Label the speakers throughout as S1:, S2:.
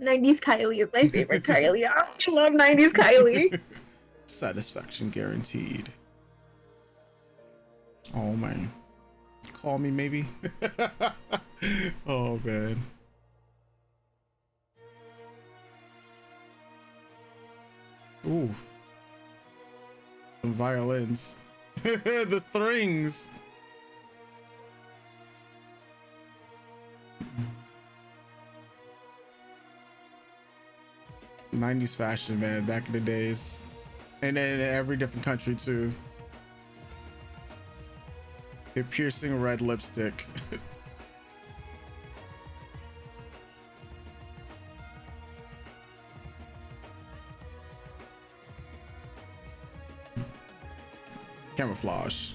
S1: 90s Kylie is my favorite Kylie. I love 90s Kylie.
S2: Satisfaction guaranteed. Oh man. Call me maybe. Oh man. Ooh. Some violins. The strings. '90s fashion, man, back in the days. And then in every different country too. A piercing red lipstick. Camouflage.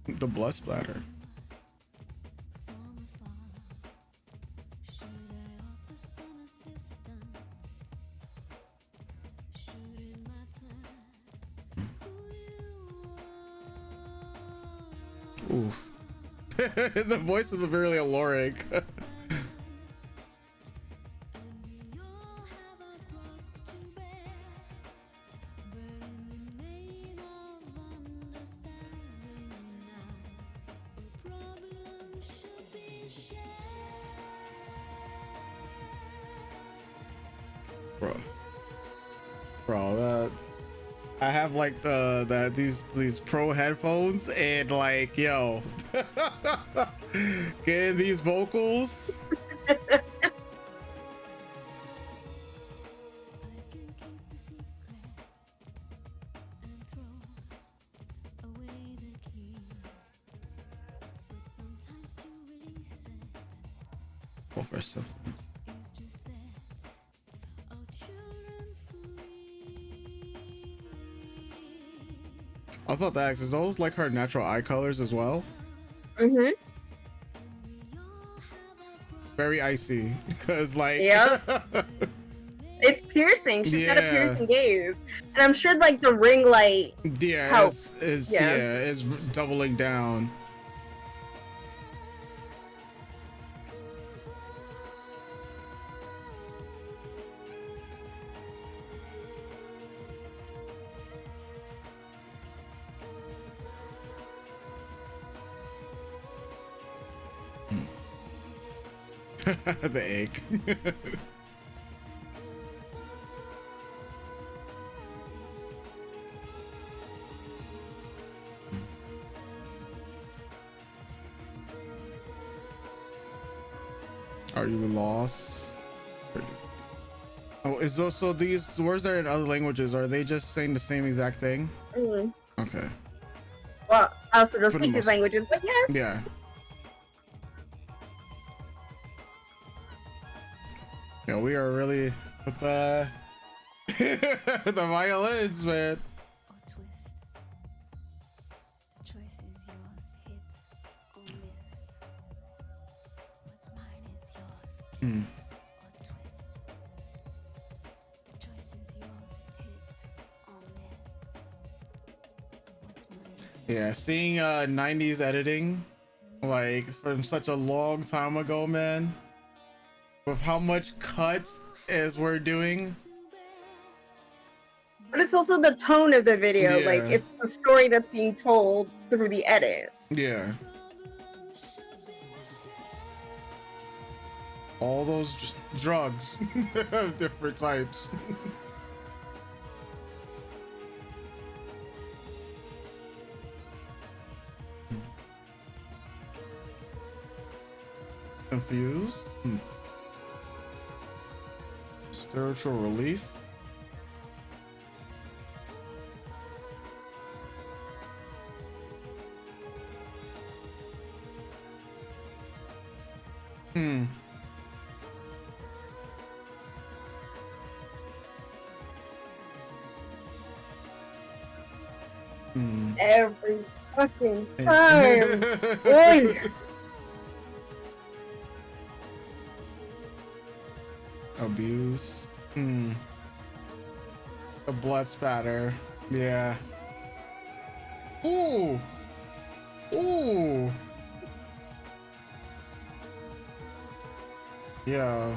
S2: The blood splatter. Ooh. The voice is really alluring. Bro, I have like these pro headphones and like, yo, getting these vocals. Go for substance. I was about to ask, is those like her natural eye colors as well?
S1: Mm-hmm.
S2: Very icy, because like,
S1: yeah, it's piercing. She's got a piercing gaze, and I'm sure like the ring light.
S2: Yeah, is doubling down. The egg. Are you lost? Oh, is those, so these words that are in other languages, are they just saying the same exact thing?
S1: Mm.
S2: Okay.
S1: Well, I also don't speak these languages, but yes.
S2: Yeah. Yeah, we are really with the the violins, man. Mm. Yeah, seeing 90s editing like from such a long time ago, man, with how much cuts as we're doing.
S1: But it's also the tone of the video, like it's the story that's being told through the edit.
S2: Yeah. All those just drugs of different types. Confused? Spiritual relief?
S1: Every fucking time. Boy.
S2: Abuse. The blood spatter. Yeah. Ooh. Ooh. Yeah.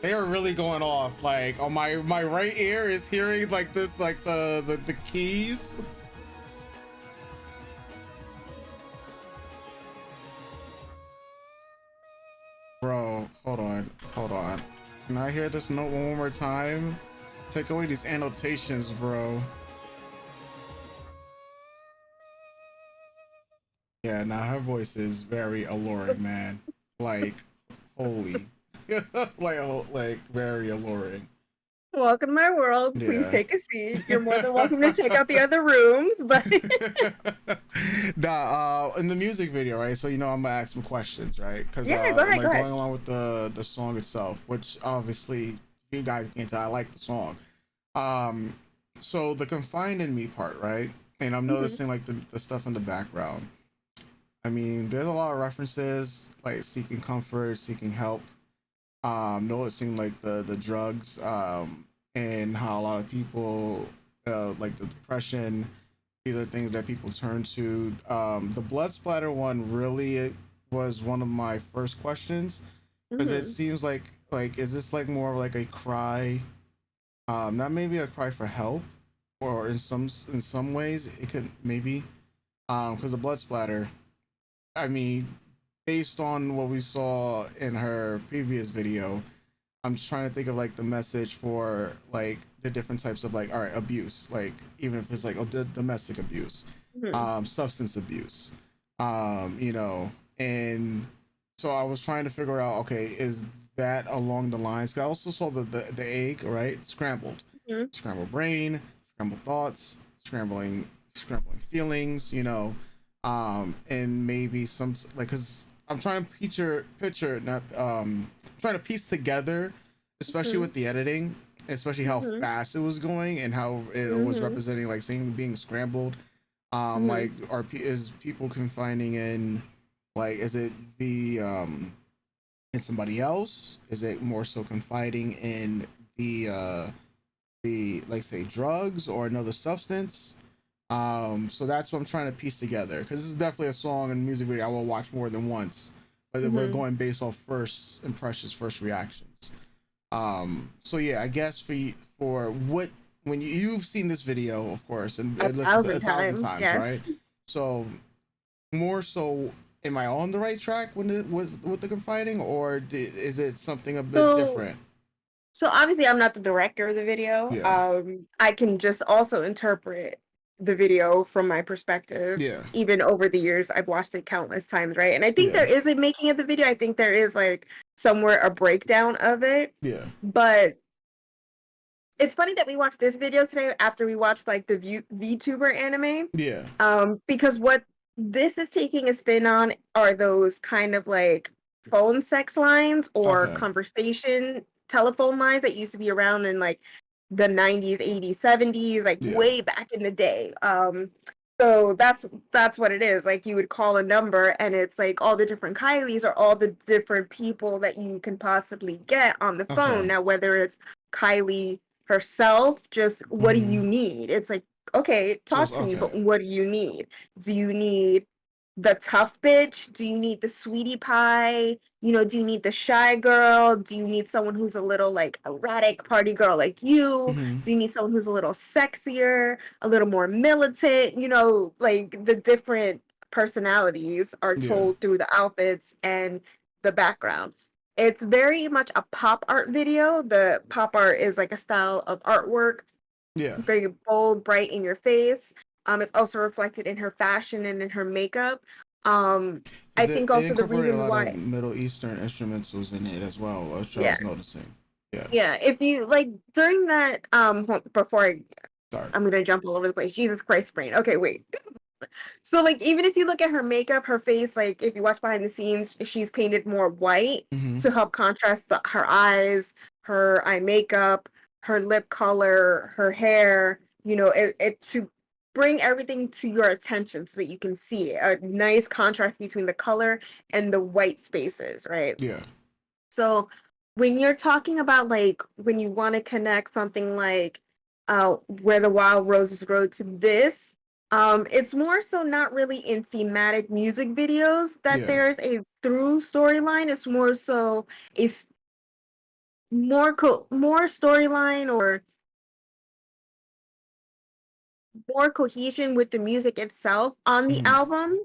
S2: They are really going off. Like, on my right ear is hearing like this, like the keys. Bro, hold on, hold on. Can I hear this note one more time? Take away these annotations, bro. Yeah, now her voice is very alluring, man. Like, holy. like very alluring.
S1: Welcome to my world. Please
S2: Yeah.
S1: take a seat. You're more than welcome to check out the other rooms, but
S2: Nah, in the music video, right? So I'm gonna ask some questions, right? Because
S1: yeah, go ahead, go
S2: like
S1: ahead.
S2: going along with the song itself, which obviously you guys can't tell, I like the song. Um, so the confined in me part, right? And I'm
S1: Mhm.
S2: noticing like the stuff in the background. I mean, there's a lot of references like seeking comfort, seeking help. Noticing like the drugs, and how a lot of people, like the depression, these are things that people turn to. The blood splatter one really was one of my first questions, because it
S1: Mhm.
S2: seems like is this like more of like a cry, not maybe a cry for help, or in some ways it could maybe, because the blood splatter, I mean, based on what we saw in her previous video, I'm just trying to think of like the message for like the different types of like, all right, abuse, like even if it's like domestic abuse,
S1: Mhm.
S2: substance abuse, and so I was trying to figure out, okay, is that along the lines? 'Cause I also saw the egg, right,
S1: Mhm.
S2: scrambled brain, scrambled thoughts, scrambling feelings, and maybe some like, because I'm trying to picture not trying to piece together, especially
S1: Mhm.
S2: with the editing, especially how
S1: Mhm.
S2: fast it was going and how it was
S1: Mhm.
S2: representing like saying being scrambled.
S1: Mhm.
S2: Like, is people confining in, like, is it the in somebody else? Is it more so confiding in the like say drugs or another substance? So that's what I'm trying to piece together, because this is definitely a song and music video I will watch more than once. But we're
S1: Mhm.
S2: going based off first impressions, first reactions. So yeah, I guess for what, when you've seen this video, of course,
S1: A
S2: and listened to
S1: thousand
S2: 1,000
S1: times,
S2: times, right?
S1: yes.
S2: So more so, am I on the right track when with the confiding, or is it something a bit
S1: So
S2: different?
S1: So obviously I'm not the director of the video.
S2: Yeah,
S1: I can just also interpret the video from my perspective.
S2: yeah,
S1: Even over the years, I've watched it countless times, right? And I think
S2: yeah,
S1: there is a making of the video. I think there is like somewhere a breakdown of it.
S2: yeah,
S1: But it's funny that we watched this video today after we watched like the VTuber anime.
S2: yeah.
S1: Because what this is taking a spin on are those kind of like phone sex lines or
S2: Okay.
S1: conversation telephone lines that used to be around in like the 90s, 80s, 70s, like
S2: Yeah.
S1: way back in the day. So that's what it is. Like you would call a number and it's like all the different Kylies or all the different people that you can possibly get on the
S2: Okay.
S1: phone. Now, whether it's Kylie herself, just what do you
S2: Mm-hmm.
S1: need? It's like, okay,
S2: So it's
S1: talk to me,
S2: okay.
S1: but what do you need? Do you need the tough bitch? Do you need the sweetie pie? Do you need the shy girl? Do you need someone who's a little like erratic party girl like you?
S2: Mm-hmm.
S1: Do you need someone who's a little sexier, a little more militant? Like the different personalities are
S2: Yeah.
S1: told through the outfits and the background. It's very much a pop art video. The pop art is like a style of artwork,
S2: Yeah.
S1: very bold, bright in your face. It's also reflected in her fashion and in her makeup. Um, I
S2: Is it
S1: think
S2: it
S1: also the
S2: incorporated a
S1: reason
S2: lot of
S1: why,
S2: Middle Eastern instrumentals in it as well, which I
S1: yeah,
S2: was noticing. Yeah.
S1: yeah. If you like during that, before
S2: Sorry.
S1: I'm gonna jump all over the place. Jesus Christ, brain. Okay, wait. So like even if you look at her makeup, her face, like if you watch behind the scenes, she's painted more white
S2: Mm-hmm.
S1: to help contrast her eyes, her eye makeup, her lip color, her hair, it to bring everything to your attention so that you can see it. A nice contrast between the color and the white spaces, right?
S2: Yeah.
S1: So when you're talking about like when you want to connect something like where the wild roses grow to this, It's more so not really in thematic music videos that
S2: Yeah.
S1: there's a through storyline. It's more so a more storyline or more cohesion with the music itself on the
S2: Hmm.
S1: album,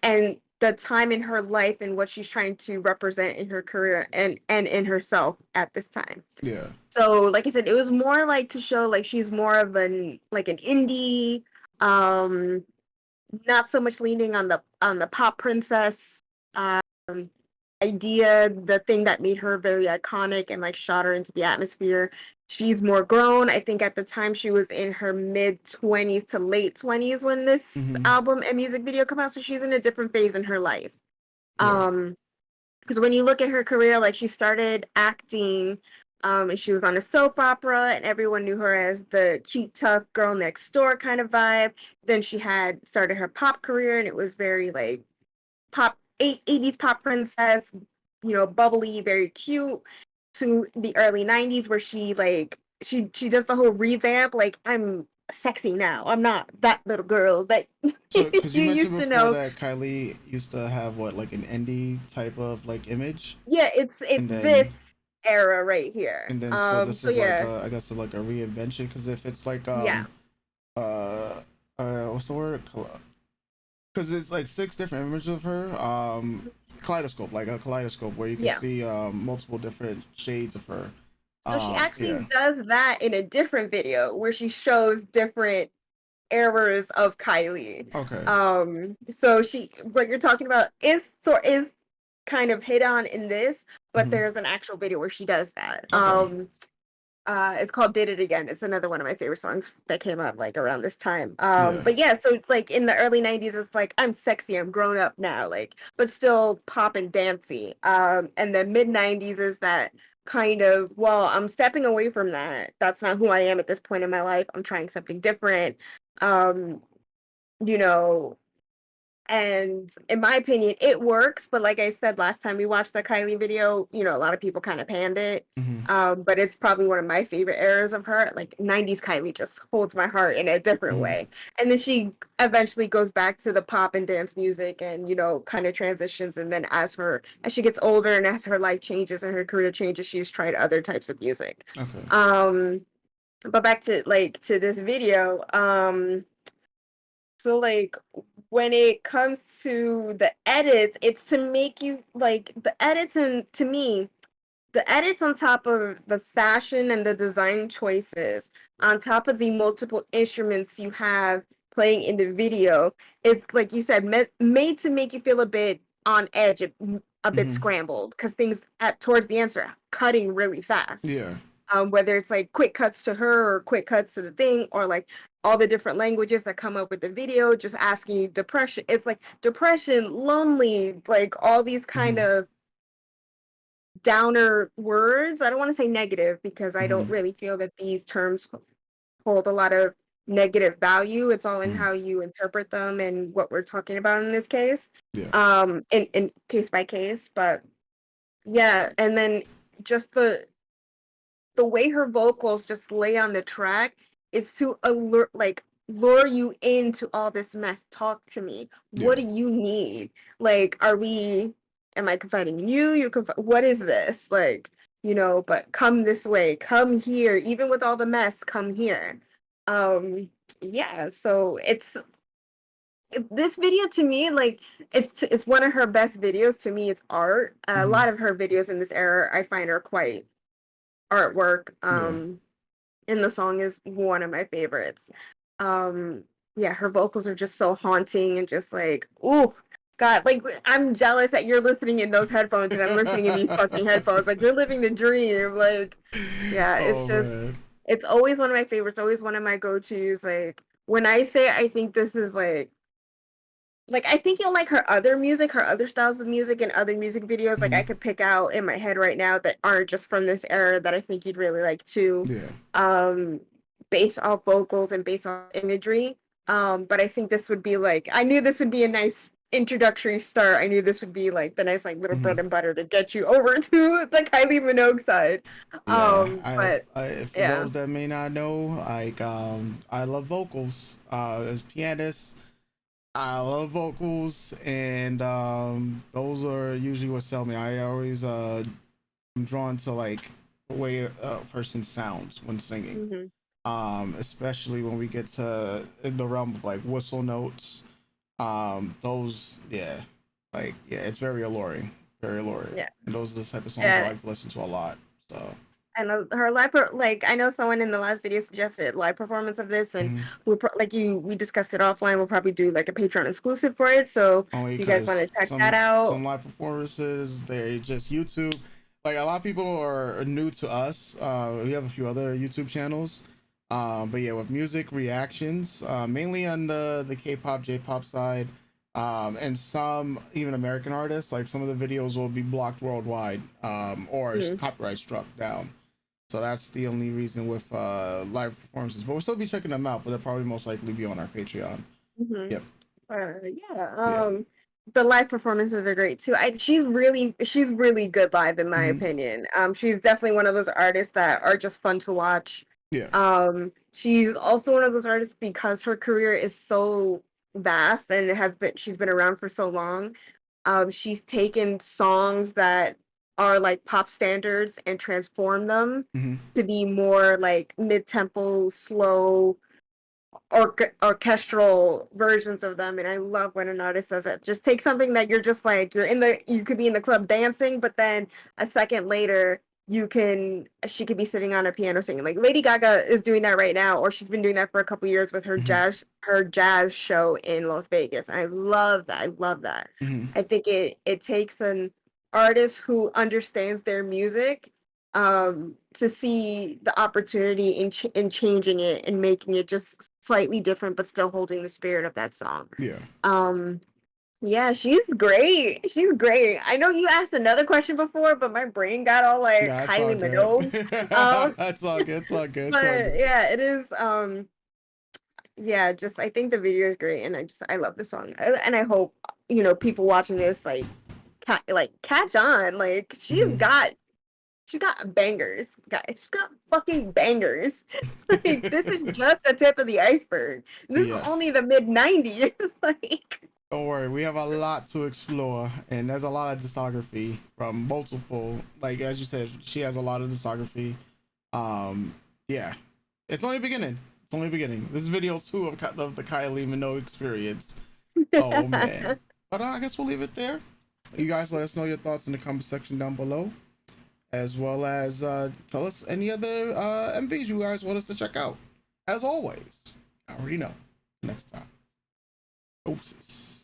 S1: and the time in her life and what she's trying to represent in her career and in herself at this time.
S2: Yeah.
S1: So, like I said, it was more like to show like she's more of an indie, um, not so much leaning on the pop princess um idea, the thing that made her very iconic and like shot her into the atmosphere. She's more grown. I think at the time she was in her mid 20s to late 20s when this
S2: Hmm.
S1: album and music video come out. So she's in a different phase in her life.
S2: Yeah.
S1: Um, because when you look at her career, like she started acting, and she was on a soap opera, and everyone knew her as the cute, tough girl next door kind of vibe. Then she had started her pop career, and it was very like pop 80s pop princess, bubbly, very cute, to the early 90s where she like she does the whole revamp, like I'm sexy now. I'm not that little girl that
S2: So, because you
S1: you
S2: mentioned
S1: used to
S2: before
S1: know.
S2: that Kylie used to have what, like an indie type of like image,
S1: Yeah, it's
S2: and then
S1: this era right here.
S2: so this
S1: So
S2: is like
S1: yeah,
S2: I guess like a reinvention. Because if it's like
S1: yeah,
S2: uh what's the word? Because it's like six different images of her. Kaleidoscope, like a kaleidoscope where you can
S1: yeah.
S2: see multiple different shades of her.
S1: So she actually
S2: Yeah.
S1: does that in a different video where she shows different eras of Kylie.
S2: Okay.
S1: So she, what you're talking about is kind of hit on in this, but
S2: Hmm.
S1: there's an actual video where she does that.
S2: Okay.
S1: It's called Did It Again. It's another one of my favorite songs that came out like around this time.
S2: Yeah.
S1: But yeah, so it's like in the early 90s, it's like I'm sexy, I'm grown up now, like, but still pop and dancey. And then mid 90s is that kind of, well, I'm stepping away from that. That's not who I am at this point in my life. I'm trying something different. Um, you know, and in my opinion, it works. But like I said last time we watched the Kylie video, a lot of people kind of panned it.
S2: Hmm.
S1: But it's probably one of my favorite eras of her. Like 90s Kylie just holds my heart in a different
S2: Hmm.
S1: way. And then she eventually goes back to the pop and dance music and, kind of transitions. And then as she gets older and as her life changes and her career changes, she's tried other types of music.
S2: Okay.
S1: Um, but back to to this video, so like when it comes to the edits, it's to make you like the edits, and to me, the edits on top of the fashion and the design choices, on top of the multiple instruments you have playing in the video, is like you said, made to make you feel a bit on edge, a bit
S2: Hmm.
S1: scrambled, because things at towards the end are cutting really fast.
S2: Yeah.
S1: Whether it's like quick cuts to her or quick cuts to the thing, or like all the different languages that come up with the video, just asking you depression. It's like depression, lonely, like all these kind
S2: Hmm.
S1: of downer words. I don't want to say negative because I don't
S2: Hmm.
S1: really feel that these terms hold a lot of negative value. It's all in
S2: Hmm.
S1: how you interpret them and what we're talking about in this case.
S2: Yeah.
S1: In case by case. But yeah, and then just the way her vocals just lay on the track is to lure you into all this mess. Talk to me. What
S2: Yeah.
S1: do you need? Like, am I confiding in you? What is this? Like, but come this way, come here, even with all the mess, come here. Um, yeah, so this video to me, like, it's one of her best videos. To me, it's art. A
S2: Hmm.
S1: lot of her videos in this era I find are quite artwork.
S2: Yeah.
S1: And the song is one of my favorites. Um, yeah, her vocals are just so haunting and just like, ooh, God, like I'm jealous that you're listening in those headphones and I'm listening in these fucking headphones. Like you're living the dream. Like, yeah,
S2: Oh man.
S1: it's always one of my favorites, always one of my go-tos. Like when I say I think this is like I think you'll like her other music, her other styles of music and other music videos. Like I
S2: Hmm.
S1: could pick out in my head right now that aren't just from this era that I think you'd really like too.
S2: Yeah.
S1: Um, based off vocals and based off imagery. But I think this would be like I knew this would be a nice introductory start, I knew this would be like the nice like little
S2: Hmm.
S1: bread and butter to get you over to the Kylie Minogue side.
S2: Yeah,
S1: But
S2: for
S1: yeah.
S2: those that may not know, like I love vocals. As pianists, I love vocals, and those are usually what sell me. I always I'm drawn to like the way a person sounds when singing.
S1: Hmm.
S2: Especially when we get to in the realm of like whistle notes. Those, yeah, like yeah, it's very alluring, very alluring,
S1: Yeah.
S2: and those are the type of songs I
S1: Yeah.
S2: like to listen to a lot. So,
S1: And her like I know someone in the last video suggested live performance of this, and
S2: mhm.
S1: we discussed it offline. We'll probably do like a Patreon exclusive for it. So
S2: Only
S1: if you guys want
S2: because
S1: to check that out.
S2: some live performances they just YouTube. Like a lot of people are new to us. We have a few other YouTube channels. But yeah, with music reactions, mainly on the K-pop, J-pop side, and some even American artists. Like some of the videos will be blocked worldwide, or
S1: Mhm.
S2: copyright struck down. So that's the only reason with live performances. But we'll still be checking them out. But they'll probably most likely be on our Patreon.
S1: Mhm.
S2: Yep.
S1: Yeah.
S2: Yeah.
S1: The live performances are great too. She's really good live in my
S2: Hmm.
S1: opinion. She's definitely one of those artists that are just fun to watch.
S2: Yeah.
S1: She's also one of those artists because her career is so vast and she's been around for so long. She's taken songs that are like pop standards and transformed them
S2: Hmm.
S1: to be more like mid-tempo, slow, orchestral versions of them, and I love when an artist does it. Just take something that you're just like you could be in the club dancing, but then a second later she could be sitting on a piano singing. Like Lady Gaga is doing that right now, or she's been doing that for a couple years with
S2: Hmm.
S1: her jazz show in Las Vegas. I love that. I love that.
S2: Hmm.
S1: I think it takes an artist who understands their music to see the opportunity in changing it and making it just slightly different but still holding the spirit of that song.
S2: Yeah.
S1: um yeah, she's great. I know you asked another question before, but my brain got all like
S2: Nah, it's all
S1: Kylie
S2: good.
S1: Minogue. um
S2: That's all good. It's all good. It's all
S1: but
S2: good.
S1: yeah, it is yeah, just I think the video is great, and I love the song. And I hope people watching this like catch on. Like
S2: Hmm.
S1: she's got bangers, guys. She's got fucking bangers. Like this is just the tip of the iceberg. This is only
S2: Yes.
S1: the mid 90s. Like
S2: Don't worry. We have a lot to explore, and there's a lot of discography from multiple. Like as you said, she has a lot of discography. Yeah, it's only beginning. It's only beginning. This is video two of the Kylie Minogue experience. Oh man. But I guess we'll leave it there. You guys let us know your thoughts in the comment section down below, as well as tell us any other MVs you guys want us to check out. As always, I already know. Next time. Oopsies.